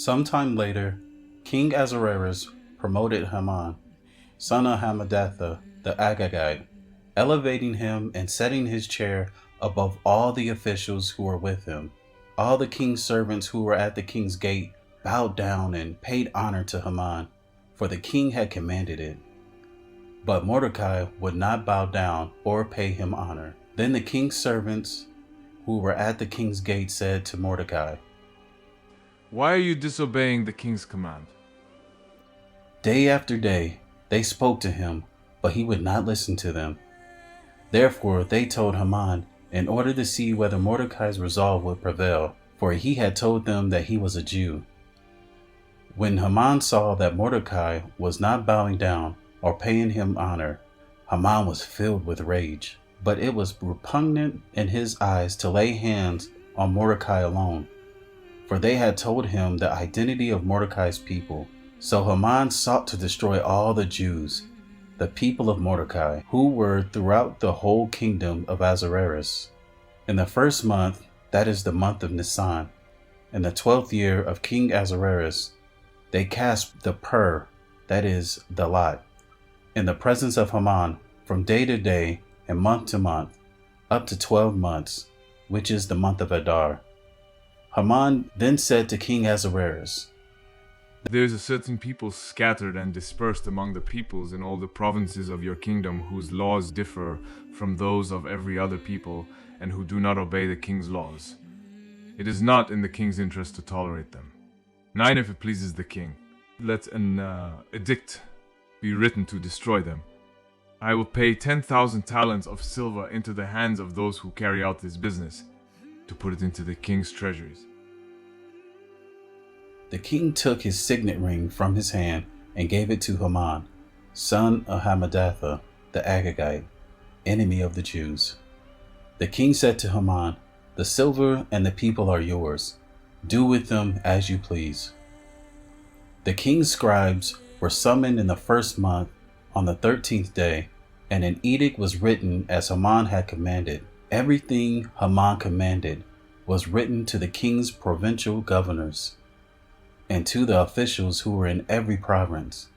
Sometime later, King Ahasuerus promoted Haman, son of Hammedatha the Agagite, elevating him and setting his chair above all the officials who were with him. All the king's servants who were at the king's gate bowed down and paid honor to Haman, for the king had commanded it. But Mordecai would not bow down or pay him honor. Then the king's servants who were at the king's gate said to Mordecai, "Why are you disobeying the king's command?" Day after day they spoke to him, but he would not listen to them. Therefore they told Haman in order to see whether Mordecai's resolve would prevail, for he had told them that he was a Jew. When Haman saw that Mordecai was not bowing down or paying him honor, Haman was filled with rage. But it was repugnant in his eyes to lay hands on Mordecai alone, for they had told him the identity of Mordecai's people. So Haman sought to destroy all the Jews, the people of Mordecai, who were throughout the whole kingdom of Ahasuerus. In the first month, that is the month of Nisan, in the 12th year of King Ahasuerus, they cast the pur, that is, the lot, in the presence of Haman from day to day and month to month, up to 12 months, which is the month of Adar. Haman then said to King Ahasuerus, "There is a certain people scattered and dispersed among the peoples in all the provinces of your kingdom whose laws differ from those of every other people and who do not obey the king's laws. It is not in the king's interest to tolerate them. 9. If it pleases the king, let an edict be written to destroy them. I will pay 10,000 talents of silver into the hands of those who carry out this business, to put it into the king's treasuries." The king took his signet ring from his hand and gave it to Haman, son of Hammedatha the Agagite, enemy of the Jews. The king said to Haman, "The silver and the people are yours. Do with them as you please." The king's scribes were summoned in the first month on the 13th day, and an edict was written as Haman had commanded. Everything Haman commanded was written to the king's provincial governors, and to the officials who were in every province,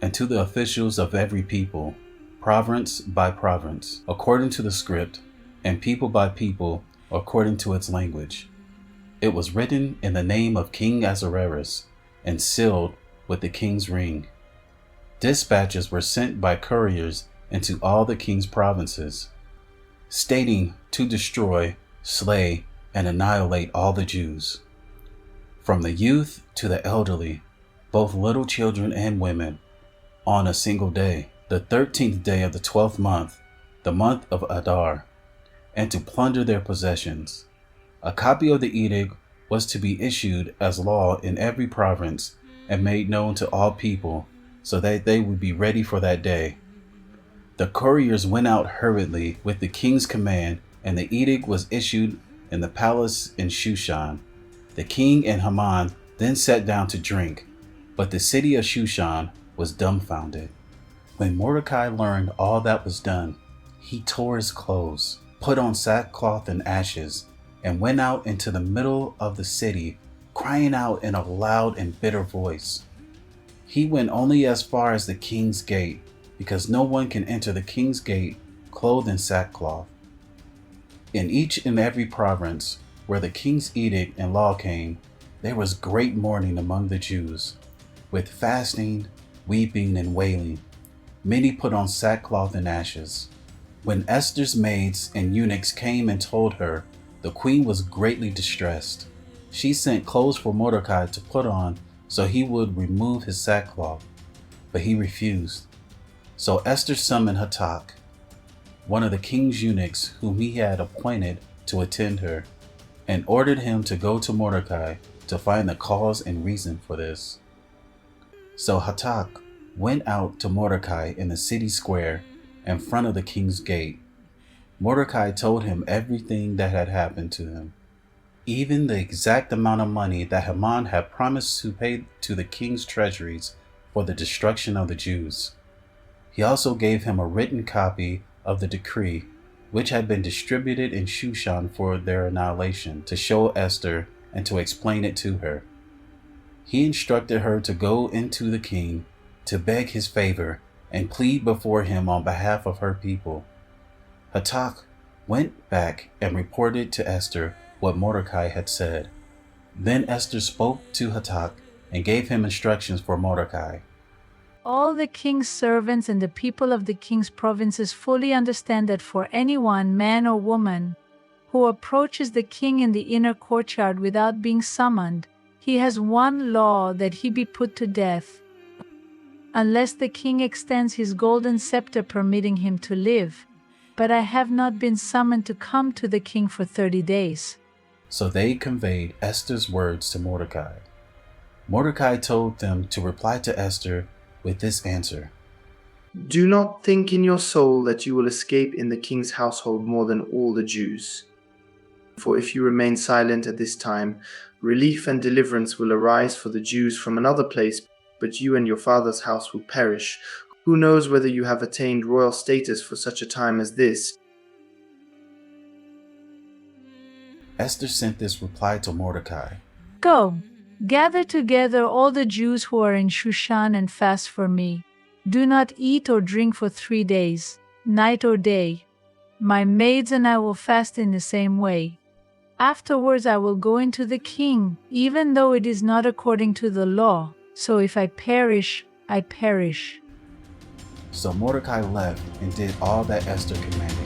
and to the officials of every people, province by province, according to the script, and people by people, according to its language. It was written in the name of King Ahasuerus, and sealed with the king's ring. Dispatches were sent by couriers into all the king's provinces, stating to destroy, slay, and annihilate all the Jews, from the youth to the elderly, both little children and women, on a single day, the 13th day of the 12th month, the month of Adar, and to plunder their possessions. A copy of the edict was to be issued as law in every province and made known to all people, so that they would be ready for that day. The couriers went out hurriedly with the king's command, and the edict was issued in the palace in Shushan. The king and Haman then sat down to drink, but the city of Shushan was dumbfounded. When Mordecai learned all that was done, he tore his clothes, put on sackcloth and ashes, and went out into the middle of the city, crying out in a loud and bitter voice. He went only as far as the king's gate, because no one can enter the king's gate clothed in sackcloth. In each and every province where the king's edict and law came, there was great mourning among the Jews, with fasting, weeping, and wailing. Many put on sackcloth and ashes. When Esther's maids and eunuchs came and told her, the queen was greatly distressed. She sent clothes for Mordecai to put on so he would remove his sackcloth, but he refused. So Esther summoned Hatak, one of the king's eunuchs whom he had appointed to attend her, and ordered him to go to Mordecai to find the cause and reason for this. So Hatak went out to Mordecai in the city square in front of the king's gate. Mordecai told him everything that had happened to him, even the exact amount of money that Haman had promised to pay to the king's treasuries for the destruction of the Jews. He also gave him a written copy of the decree, which had been distributed in Shushan for their annihilation, to show Esther and to explain it to her. He instructed her to go into the king to beg his favor and plead before him on behalf of her people. Hatak went back and reported to Esther what Mordecai had said. Then Esther spoke to Hatak and gave him instructions for Mordecai. All the king's servants and the people of the king's provinces fully understand that for anyone, man or woman, who approaches the king in the inner courtyard without being summoned, he has one law, that he be put to death, unless the king extends his golden scepter permitting him to live. But I have not been summoned to come to the king for 30 days. So they conveyed Esther's words to Mordecai. Mordecai told them to reply to Esther with this answer: Do not think in your soul that you will escape in the king's household more than all the Jews. For if you remain silent at this time, relief and deliverance will arise for the Jews from another place, but you and your father's house will perish. Who knows whether you have attained royal status for such a time as this? Esther sent this reply to Mordecai. Go, gather together all the Jews who are in Shushan and fast for me. Do not eat or drink for 3 days, night or day. My maids and I will fast in the same way. Afterwards I will go into the king, even though it is not according to the law. So if I perish, I perish. So Mordecai left and did all that Esther commanded.